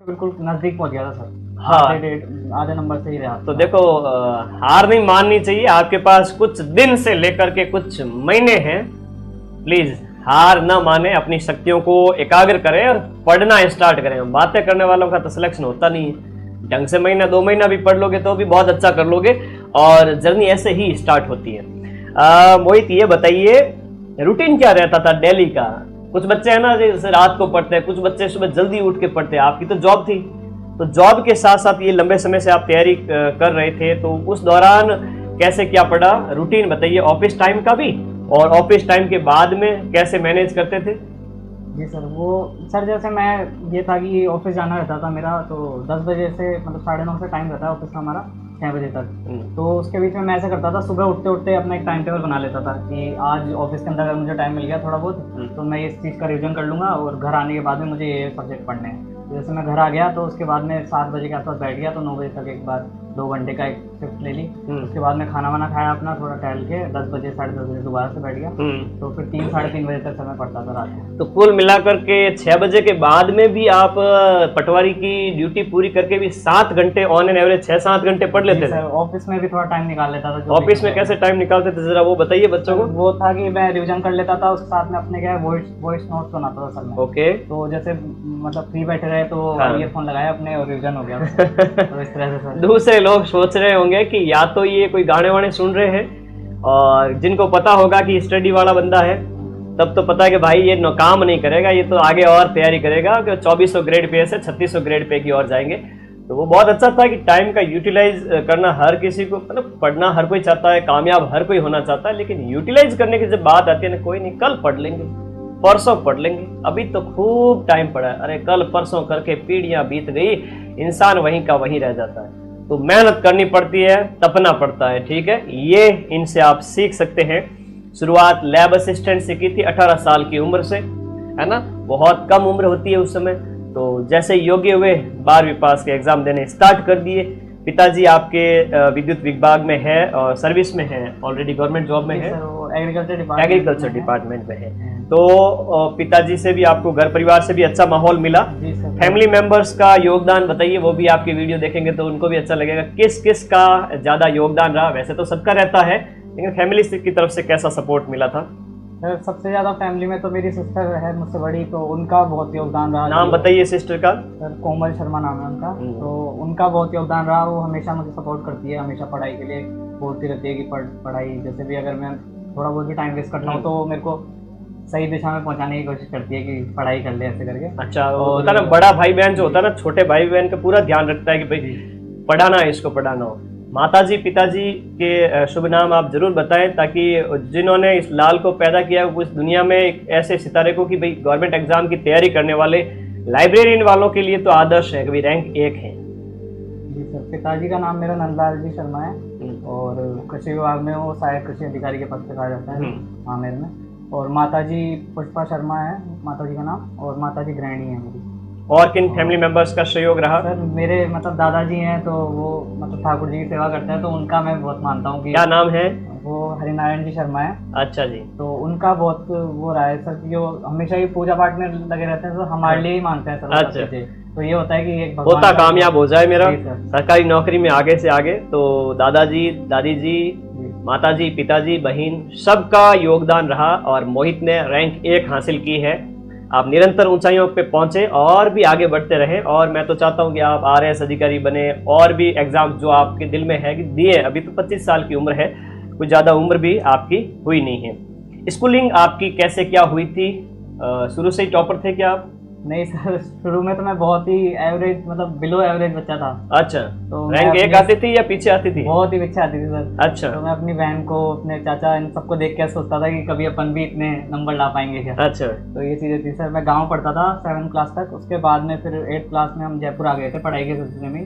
बिल्कुल नजदीक पहुंच गया था सर। हाँ। आधे नंबर से ही रहा। तो देखो हार नहीं माननी चाहिए, आपके पास कुछ दिन से लेकर के कुछ महीने हैं, प्लीज हार ना माने, अपनी शक्तियों को एकाग्र करें और पढ़ना स्टार्ट करें। बातें करने वालों का तो सिलेक्शन होता नहीं है, ढंग से महीना 2 महीना भी पढ़ लोगे तो भी बहुत अच्छा कर लोगे, और जर्नी ऐसे ही स्टार्ट होती है। मोहित ये बताइए रूटीन क्या रहता था डेली का? कुछ बच्चे हैं ना जैसे रात को पढ़ते हैं, कुछ बच्चे सुबह जल्दी उठ के पढ़ते हैं, आपकी तो जॉब थी, तो जॉब के साथ साथ ये लंबे समय से आप तैयारी कर रहे थे, तो उस दौरान कैसे क्या पढ़ा, रूटीन बताइए, ऑफिस टाइम का भी और ऑफिस टाइम के बाद में कैसे मैनेज करते थे? जी सर, वो सर जैसे मैं ये था कि ऑफिस जाना रहता था मेरा, तो 10 बजे से मतलब 9:30 से टाइम रहता है ऑफिस का हमारा 6 बजे तक। तो उसके बीच में मैं ऐसा करता था, सुबह उठते उठते अपना एक टाइम टेबल बना लेता था कि आज ऑफिस के अंदर अगर मुझे टाइम मिल गया थोड़ा बहुत तो मैं इस चीज़ का रिवीजन कर लूँगा, और घर आने के बाद में मुझे ये सब्जेक्ट पढ़ने हैं। जैसे मैं घर आ गया तो उसके बाद में 7 बजे के आसपास बैठ गया, तो 9 बजे तक एक बार 2 घंटे का एक शिफ्ट ले ली। उसके बाद में खाना वाना खाया अपना, थोड़ा टहल के 10 बजे 10:30 बजे दोबारा से बैठ गया, तो फिर 3 साढ़े 3 बजे तक समय पड़ता था रात में। तो कुल मिलाकर के 6 बजे के बाद में भी आप पटवारी की ड्यूटी पूरी करके भी 7 घंटे ऑन एन एवरेज 6-7 घंटे पढ़ लेते थे? ऑफिस में भी थोड़ा टाइम निकाल लेता था। ऑफिस में कैसे टाइम निकालते थे जरा वो बताइए बच्चों को। वो था कि मैं रिवीजन कर लेता था, उसके साथ में अपने क्या वॉइस नोट सुनाता था सर मैं। ओके। तो जैसे मतलब फ्री बैठे रहे तो ईयरफोन लगाया अपने और रिवीजन हो गया। तो इस तरह से सर दूसरे लोग सोच रहे होंगे कि या तो ये कोई गाने वाने सुन रहे हैं, और जिनको पता होगा कि स्टडी वाला बंदा है तब तो पता है कि भाई ये काम नहीं करेगा, ये तो आगे और तैयारी करेगा कि 2400 ग्रेड पे से 3600 ग्रेड पे की और जाएंगे। तो वो बहुत अच्छा था कि टाइम का यूटिलाइज करना हर किसी को, मतलब पढ़ना हर कोई चाहता है, कामयाब हर कोई होना चाहता है, लेकिन यूटिलाइज करने की जब बात आती है ना, कोई नहीं कल पढ़ लेंगे, परसों पढ़ लेंगे, अभी तो खूब टाइम पड़ा है, अरे कल परसों करके पीढ़ियां बीत गई, इंसान वहीं का वहीं रह जाता है। तो मेहनत करनी पड़ती है, तपना पड़ता है, ठीक है, ये इनसे आप सीख सकते हैं। शुरुआत लैब असिस्टेंट से की थी 18 साल की उम्र से, है ना, बहुत कम उम्र होती है उस समय। तो जैसे योग्य हुए 12वीं पास के एग्जाम देने स्टार्ट कर दिए। पिताजी आपके विद्युत विभाग में है और सर्विस में है, ऑलरेडी गवर्नमेंट जॉब में है, एग्रीकल्चर डिपार्टमेंट में है। तो पिताजी से भी आपको घर परिवार से भी अच्छा माहौल मिला। फैमिली मेंबर्स का योगदान बताइए, वो भी आपकी वीडियो देखेंगे तो उनको भी अच्छा लगेगा, किस किस का ज्यादा योगदान रहा? वैसे तो सबका रहता है, लेकिन फैमिली की तरफ से कैसा सपोर्ट मिला था? सर सबसे ज्यादा फैमिली में तो मेरी सिस्टर है मुझसे बड़ी, तो उनका बहुत योगदान रहा। नाम बताइए सिस्टर का। सर कोमल शर्मा नाम है उनका। तो उनका बहुत योगदान रहा, वो हमेशा मुझे सपोर्ट करती है, हमेशा पढ़ाई के लिए बोलती रहती है कि पढ़ाई, जैसे भी अगर मैं थोड़ा बहुत भी टाइम वेस्ट करता हूँ तो मेरे को सही दिशा में पहुंचाने की कोशिश करती है कि पढ़ाई कर ले ऐसे करके। अच्छा, होता ना बड़ा भाई बहन जो होता है ना, छोटे भाई बहन का पूरा ध्यान रखता है कि भाई पढ़ाना है, इसको पढ़ाना हो। माताजी पिताजी के शुभ नाम आप जरूर बताएं, ताकि जिन्होंने इस लाल को पैदा किया उस दुनिया में एक ऐसे सितारे को कि भाई गवर्नमेंट एग्जाम की तैयारी करने वाले लाइब्रेरियन वालों के लिए तो आदर्श है कि भाई रैंक 1 है। जी सर, पिताजी का नाम मेरा नंदलाल जी शर्मा है, और कृषि विभाग में वो सहायक कृषि अधिकारी के पद पे कहा जाता है आमेर में। और माताजी पुष्पा शर्मा है माताजी का नाम, और माताजी गृहिणी है मेरी। और किन फैमिली मेंबर्स का सहयोग रहा? सर मेरे मतलब दादाजी हैं, तो वो मतलब ठाकुर जी की सेवा करते हैं, तो उनका मैं बहुत मानता हूँ कि। क्या नाम है? वो हरिनारायण जी शर्मा है। अच्छा जी। तो उनका बहुत वो रहा है सर कि वो हमेशा ही पूजा पाठ में लगे रहते हैं, तो हमारे लिए ही मानते हैं सर। अच्छा। तो ये होता है कि एक होता कामयाब हो जाए मेरा सरकारी नौकरी में आगे से आगे। तो दादाजी दादी जी माताजी पिताजी बहन सबका योगदान रहा, और मोहित ने रैंक 1 हासिल की है। आप निरंतर ऊंचाइयों पे पहुंचे और भी आगे बढ़ते रहे, और मैं तो चाहता हूं कि आप RAS अधिकारी बने, और भी एग्जाम जो आपके दिल में है कि दिए। अभी तो 25 साल की उम्र है, कुछ ज़्यादा उम्र भी आपकी हुई नहीं है। स्कूलिंग आपकी कैसे क्या हुई थी? शुरू से ही टॉपर थे क्या आप? नहीं सर, शुरू में तो मैं बहुत ही एवरेज, मतलब बिलो एवरेज बच्चा था। अच्छा, तो रैंक 1 आती थी या पीछे आती थी? बहुत ही पीछे आती थी सर। अच्छा। तो मैं अपनी बहन को, अपने चाचा, इन सबको देख के सोचता था कि कभी अपन भी इतने नंबर ला पाएंगे क्या। अच्छा। तो ये चीज़ें थी सर। मैं गांव पढ़ता था 7th क्लास तक, उसके बाद में फिर 8th क्लास में हम जयपुर आ गए थे पढ़ाई के सिलसिले में।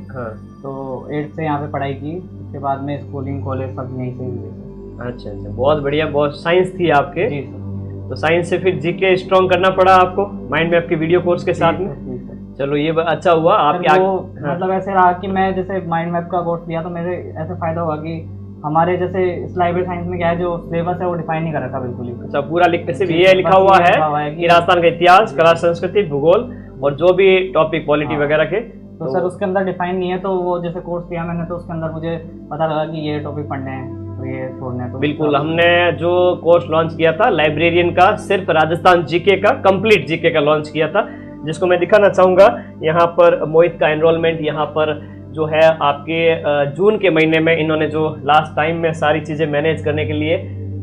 तो 8th से यहाँ पे पढ़ाई की, उसके बाद में स्कूलिंग कॉलेज सब यहीं से हुए। अच्छा अच्छा, बहुत बढ़िया। बहुत साइंस थी आपके? जी सर। तो साइंस से फिर जीके स्ट्रॉन्ग करना पड़ा आपको माइंड मैप के वीडियो कोर्स के साथ में? चलो ये अच्छा हुआ आपके आगे। मतलब ऐसे रहा कि मैं जैसे माइंड मैप का कोर्स लिया तो मेरे ऐसे फायदा हुआ कि हमारे जैसे इस लाइब्रेरी साइंस में क्या है, जो सिलेबस है वो डिफाइन नहीं कर रखा बिल्कुल ही। अच्छा, पूरा सिर्फ ये लिखा हुआ है कि राजस्थान का इतिहास, कला, संस्कृति, भूगोल और जो भी टॉपिक पॉलिटी वगैरह के तो सर उसके अंदर डिफाइन नहीं है, तो वो जैसे कोर्स किया मैंने तो उसके अंदर मुझे पता लगा कि ये टॉपिक पढ़ने हैं तो ये छोड़ने हैं। तो बिल्कुल, हमने जो कोर्स लॉन्च किया था लाइब्रेरियन का, सिर्फ राजस्थान जीके का, कंप्लीट जीके का लॉन्च किया था, जिसको मैं दिखाना चाहूँगा। यहाँ पर मोहित का एनरोलमेंट यहाँ पर जो है आपके जून के महीने में इन्होंने जो लास्ट टाइम में सारी चीज़ें मैनेज करने के लिए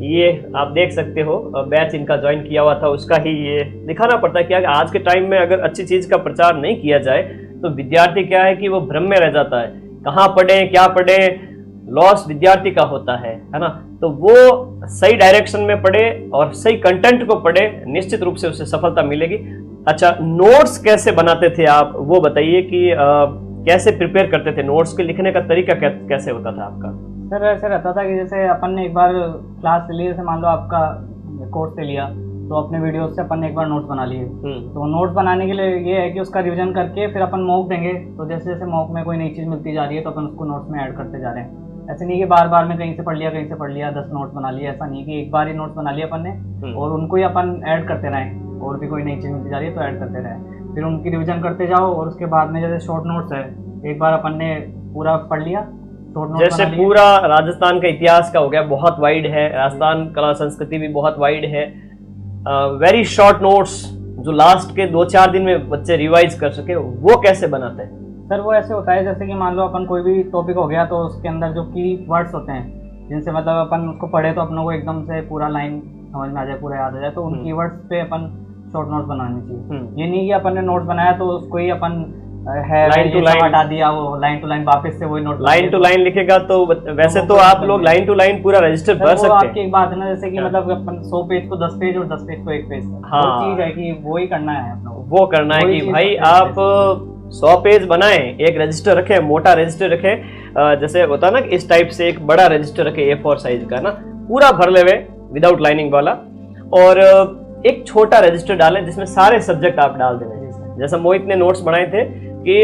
ये आप देख सकते हो बैच इनका ज्वाइन किया हुआ था, उसका ही ये दिखाना पड़ता है कि आज के टाइम में अगर अच्छी चीज़ का प्रचार नहीं किया जाए तो विद्यार्थी क्या है कि वो भ्रम में रह जाता है, कहाँ पढ़े क्या पढ़े, लॉस विद्यार्थी का होता है ना। तो वो सही डायरेक्शन में पढ़े और सही कंटेंट को पढ़े, निश्चित रूप से उसे सफलता मिलेगी। अच्छा, नोट्स कैसे बनाते थे आप, वो बताइए कि कैसे प्रिपेयर करते थे, नोट्स के लिखने का तरीका कैसे होता था आपका? सर ऐसे रहता था कि जैसे अपन ने एक बार क्लास ले ली, जैसे मान लो आपका कोर्स ले लिया तो अपने वीडियोस से अपन ने एक बार नोट्स बना लिए, तो नोट्स बनाने के लिए ये है कि उसका रिवीजन करके फिर अपन मॉक देंगे, तो जैसे जैसे मॉक में कोई नई चीज़ मिलती जा रही है तो अपन उसको नोट्स में ऐड करते जा रहे हैं। ऐसे नहीं कि बार बार में कहीं से पढ़ लिया 10 नोट्स बना लिया, ऐसा नहीं कि एक बार ही नोट्स बना लिया अपन ने और उनको ही अपन ऐड करते रहें, और भी कोई नई चीज़ मिलती जा रही है तो ऐड करते रहें, फिर उनकी रिविजन करते जाओ। और उसके बाद में जैसे शॉर्ट नोट्स है, एक बार अपन ने पूरा पढ़ लिया, जैसे पूरा राजस्थान का इतिहास का हो गया, बहुत वाइड है, राजस्थान कला संस्कृति भी बहुत वाइड है, वेरी शॉर्ट नोट्स जो लास्ट के 2-4 दिन में बच्चे रिवाइज कर सके, वो कैसे बनाते हैं? सर वो ऐसे होता है जैसे कि मान लो अपन कोई भी टॉपिक हो गया तो उसके अंदर जो की वर्ड्स होते हैं जिनसे मतलब अपन उसको पढ़े तो अपनों को एकदम से पूरा लाइन समझ में आ जाए, पूरा याद आ जाए, तो उन कीवर्ड्स पे अपन शॉर्ट नोट्स बनानी चाहिए। ये नहीं कि अपन ने नोट्स बनाया तो उसको ही अपन है लाइन टू लाइन हटा दिया, वो लाइन टू लाइन वापस से वही नोट लाइन टू लाइन लिखेगा तो वैसे तो आप लोग लाइन टू लाइन पूरा रजिस्टर भर सकते हैं। आपकी एक बात है ना, जैसे कि मतलब अपन 100 पेज को 10 पेज और 10 पेज को 1 पेज, हाँ, वो चीज है कि वो ही करना है अपना, वो करना है कि भाई आप 100 पेज बनाएं, एक रजिस्टर रखें, मोटा रजिस्टर रखें, जैसे होता है ना इस टाइप से एक बड़ा रजिस्टर रखें A4 साइज का ना, पूरा भर लेवे विदाउट लाइनिंग वाला, और एक छोटा रजिस्टर डालें जिसमें सारे सब्जेक्ट आप डाल दें। जैसा मोहित ने नोट्स बनाए थे कि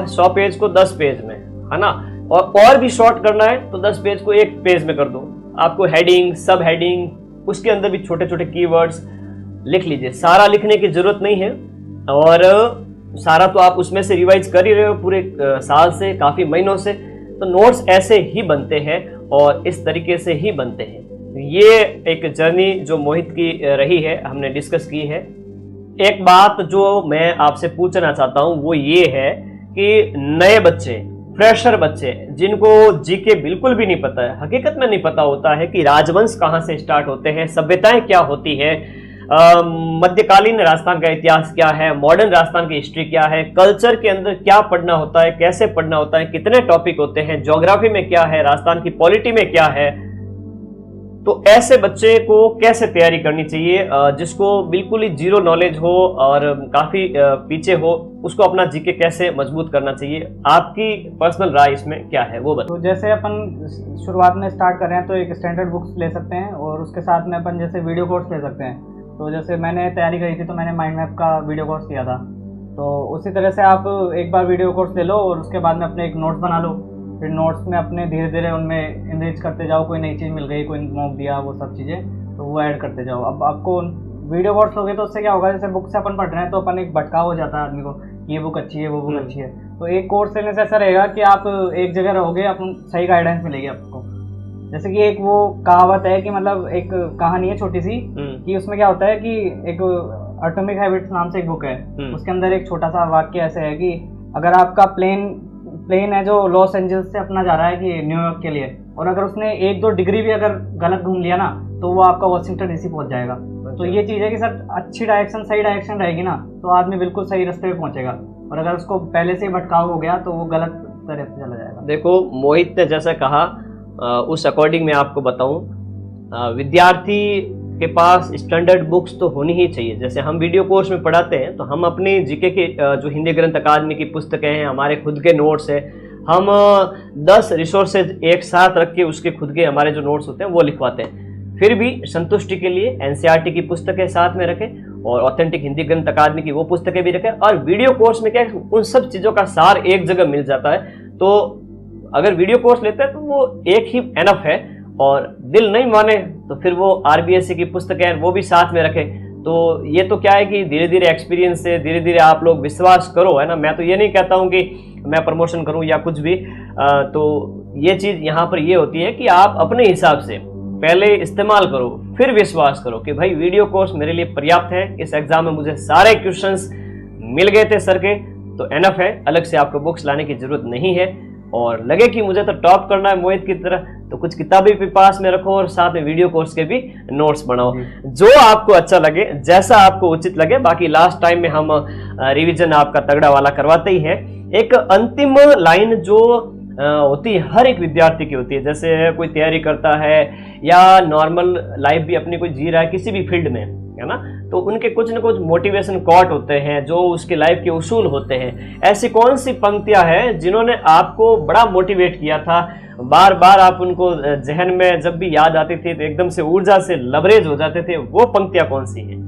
100 पेज को 10 पेज में, है ना, और भी शॉर्ट करना है तो 10 पेज को 1 पेज में कर दो। आपको हेडिंग, सब हेडिंग, उसके अंदर भी छोटे छोटे कीवर्ड्स लिख लीजिए। सारा लिखने की जरूरत नहीं है, और सारा तो आप उसमें से रिवाइज कर ही रहे हो पूरे साल से, काफी महीनों से, तो नोट्स ऐसे ही बनते हैं और इस तरीके से ही बनते हैं। ये एक जर्नी जो मोहित की रही है, हमने डिस्कस की है। एक बात जो मैं आपसे पूछना चाहता हूं वो ये है कि नए बच्चे, फ्रेशर बच्चे, जिनको जीके बिल्कुल भी नहीं पता है, हकीकत में नहीं पता होता है कि राजवंश कहां से स्टार्ट होते हैं, सभ्यताएं क्या होती है, मध्यकालीन राजस्थान का इतिहास क्या है, मॉडर्न राजस्थान की हिस्ट्री क्या है, कल्चर के अंदर क्या पढ़ना होता है, कैसे पढ़ना होता है, कितने टॉपिक होते हैं, ज्योग्राफी में क्या है, राजस्थान की पॉलिटी में क्या है, तो ऐसे बच्चे को कैसे तैयारी करनी चाहिए जिसको बिल्कुल ही जीरो नॉलेज हो और काफी पीछे हो, उसको अपना जीके कैसे मजबूत करना चाहिए? आपकी पर्सनल राय इसमें क्या है वो बताओ। तो जैसे अपन शुरुआत में स्टार्ट कर रहे हैं तो एक स्टैंडर्ड बुक्स ले सकते हैं, और उसके साथ में अपन जैसे वीडियो कोर्स ले सकते हैं। तो जैसे मैंने तैयारी करी थी तो मैंने माइंड मैप का वीडियो कोर्स किया था, तो उसी तरह से आप एक बार वीडियो कोर्स ले लो और उसके बाद में अपने एक नोट्स बना लो, फिर नोट्स में अपने धीरे धीरे उनमें इनरिच करते जाओ, कोई नई चीज़ मिल गई, कोई मॉक दिया, वो सब चीज़ें तो वो ऐड करते जाओ। अब आपको वीडियो कोर्स लोगे तो उससे क्या होगा, जैसे बुक से अपन पढ़ रहे हैं तो अपन एक भटकाव हो जाता है आदमी को, ये बुक अच्छी है, वो बुक अच्छी है। तो एक कोर्स लेने से ऐसा रहेगा कि आप एक जगह रहोगे, अपन सही गाइडेंस मिलेगी आपको। जैसे कि एक वो कहावत है कि मतलब एक कहानी है छोटी सी, कि उसमें क्या होता है कि एक एटॉमिक हैबिट्स नाम से एक बुक है, उसके अंदर एक छोटा सा वाक्य ऐसे है कि अगर आपका प्लेन है जो लॉस एंजल्स से अपना जा रहा है कि न्यूयॉर्क के लिए, और अगर उसने 1-2 डिग्री भी अगर गलत घूम लिया ना तो वो आपका वाशिंगटन डीसी पहुंच जाएगा। तो ये चीज़ है कि सर अच्छी डायरेक्शन, सही डायरेक्शन रहेगी ना तो आदमी बिल्कुल सही रास्ते पे पहुंचेगा, और अगर उसको पहले से ही भटकाव हो गया तो वो गलत तरह से चला जाएगा। देखो मोहित ने जैसा कहा उस अकॉर्डिंग मैं आपको बताऊं, विद्यार्थी के पास स्टैंडर्ड बुक्स तो होनी ही चाहिए। जैसे हम वीडियो कोर्स में पढ़ाते हैं तो हम अपने जीके के जो हिंदी ग्रंथ अकादमी की पुस्तकें हैं, हमारे खुद के नोट्स हैं, हम 10 रिसोर्सेज एक साथ रख के उसके खुद के हमारे जो नोट्स होते हैं वो लिखवाते हैं। फिर भी संतुष्टि के लिए एनसीईआरटी की पुस्तकें साथ में रखें और ऑथेंटिक हिंदी ग्रंथ अकादमी की वो पुस्तकें भी रखें, और वीडियो कोर्स में क्या है उन सब चीज़ों का सार एक जगह मिल जाता है। तो अगर वीडियो कोर्स लेते हैं तो वो एक ही एनफ है, और दिल नहीं माने तो फिर वो आरबीएससी की पुस्तकें वो भी साथ में रखें। तो ये तो क्या है कि धीरे धीरे एक्सपीरियंस से धीरे धीरे आप लोग विश्वास करो, है ना। मैं तो ये नहीं कहता हूँ कि मैं प्रमोशन करूँ या कुछ भी, तो ये चीज़ यहाँ पर ये होती है कि आप अपने हिसाब से पहले इस्तेमाल करो, फिर विश्वास करो कि भाई वीडियो कोर्स मेरे लिए पर्याप्त है, इस एग्जाम में मुझे सारे क्वेश्चंस मिल गए थे सर के, तो एनफ है, अलग से आपको बुक्स लाने की जरूरत नहीं है। और लगे कि मुझे तो टॉप करना है मोहित की तरह, तो कुछ किताबें भी पास में रखो और साथ में वीडियो कोर्स के भी नोट्स बनाओ, जो आपको अच्छा लगे, जैसा आपको उचित लगे। बाकी लास्ट टाइम में हम रिवीजन आपका तगड़ा वाला करवाते ही हैं। एक अंतिम लाइन जो होती है हर एक विद्यार्थी की होती है, जैसे कोई तैयारी करता है या नॉर्मल लाइफ भी अपनी कोई जी रहा है किसी भी फील्ड में, है ना, तो उनके कुछ न कुछ मोटिवेशन कोट होते हैं जो उसके लाइफ के उसूल होते हैं। ऐसी कौन सी पंक्तियां हैं जिन्होंने आपको बड़ा मोटिवेट किया था, बार बार आप उनको जहन में जब भी याद आती थी तो एकदम से ऊर्जा से लबरेज हो जाते थे, वो पंक्तियां कौन सी हैं?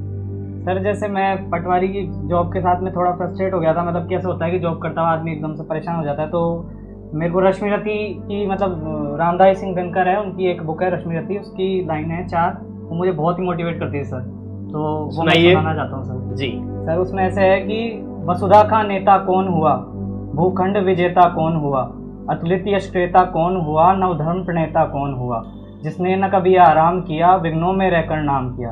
सर जैसे मैं पटवारी की जॉब के साथ में थोड़ा फ्रस्ट्रेट हो गया था, मतलब कैसे होता है कि जॉब करता हुआ आदमी एकदम से परेशान हो जाता है, तो मेरे को रश्मि रति की, मतलब रामदास सिंह दिनकर है, उनकी एक बुक है रश्मि रति, उसकी लाइन है 4, वो मुझे बहुत ही मोटिवेट करती है सर, तो वो मैं सुनाना चाहता हूँ सर। जी सर, उसमें ऐसे है कि वसुधा का नेता कौन हुआ, भूखंड विजेता कौन हुआ, अतुलित यश क्रेता कौन हुआ, नवधर्म प्रणेता कौन हुआ, जिसने न कभी आराम किया, विघ्नों में रहकर नाम किया।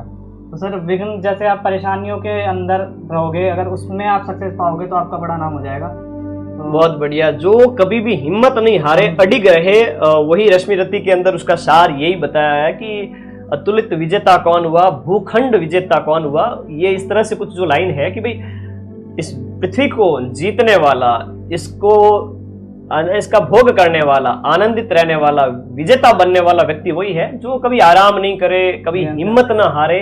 तो सर विघ्न, जैसे आप परेशानियों के अंदर रहोगे, अगर उसमें आप सक्सेस पाओगे तो आपका बड़ा नाम हो जाएगा। तो बहुत बढ़िया, जो कभी भी हिम्मत नहीं हारे, अडिग रहे, वही रश्मि रति के अंदर उसका सार यही बताया है कि अतुलित विजेता कौन हुआ, भूखंड विजेता कौन हुआ। ये इस तरह से कुछ जो लाइन है कि भाई इस पृथ्वी को जीतने वाला, इसका भोग करने वाला, आनंदित रहने वाला, विजेता बनने वाला व्यक्ति वही है जो कभी आराम नहीं करे, कभी हिम्मत ना हारे,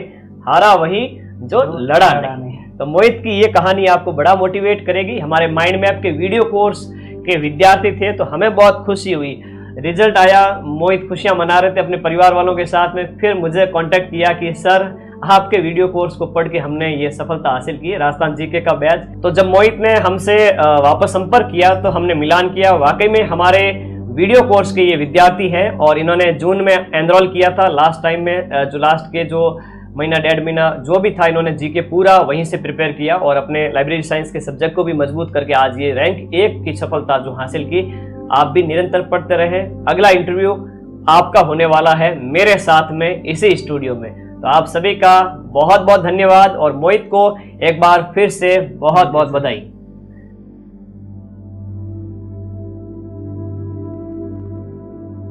हारा वही जो लड़ा नहीं। तो मोहित की ये कहानी आपको बड़ा मोटिवेट करेगी। हमारे माइंड मैप के वीडियो कोर्स के विद्यार्थी थे तो हमें बहुत खुशी हुई, रिजल्ट आया, मोहित खुशियां मना रहे थे अपने परिवार वालों के साथ में, फिर मुझे कांटेक्ट किया कि सर आपके वीडियो कोर्स को पढ़ के हमने ये सफलता हासिल की है, राजस्थान जीके का बैच। तो जब मोहित ने हमसे वापस संपर्क किया तो हमने मिलान किया, वाकई में हमारे वीडियो कोर्स के ये विद्यार्थी हैं और इन्होंने जून में एनरोल किया था। लास्ट टाइम में जो लास्ट के जो महीना 1.5 महीना जो भी था, इन्होंने जीके पूरा वहीं से प्रिपेयर किया और अपने लाइब्रेरी साइंस के सब्जेक्ट को भी मजबूत करके आज ये रैंक 1 की सफलता जो हासिल की। आप भी निरंतर पढ़ते रहे। अगला इंटरव्यू आपका होने वाला है मेरे साथ में इसी स्टूडियो में। तो आप सभी का बहुत बहुत धन्यवाद और मोहित को एक बार फिर से बहुत बहुत बधाई।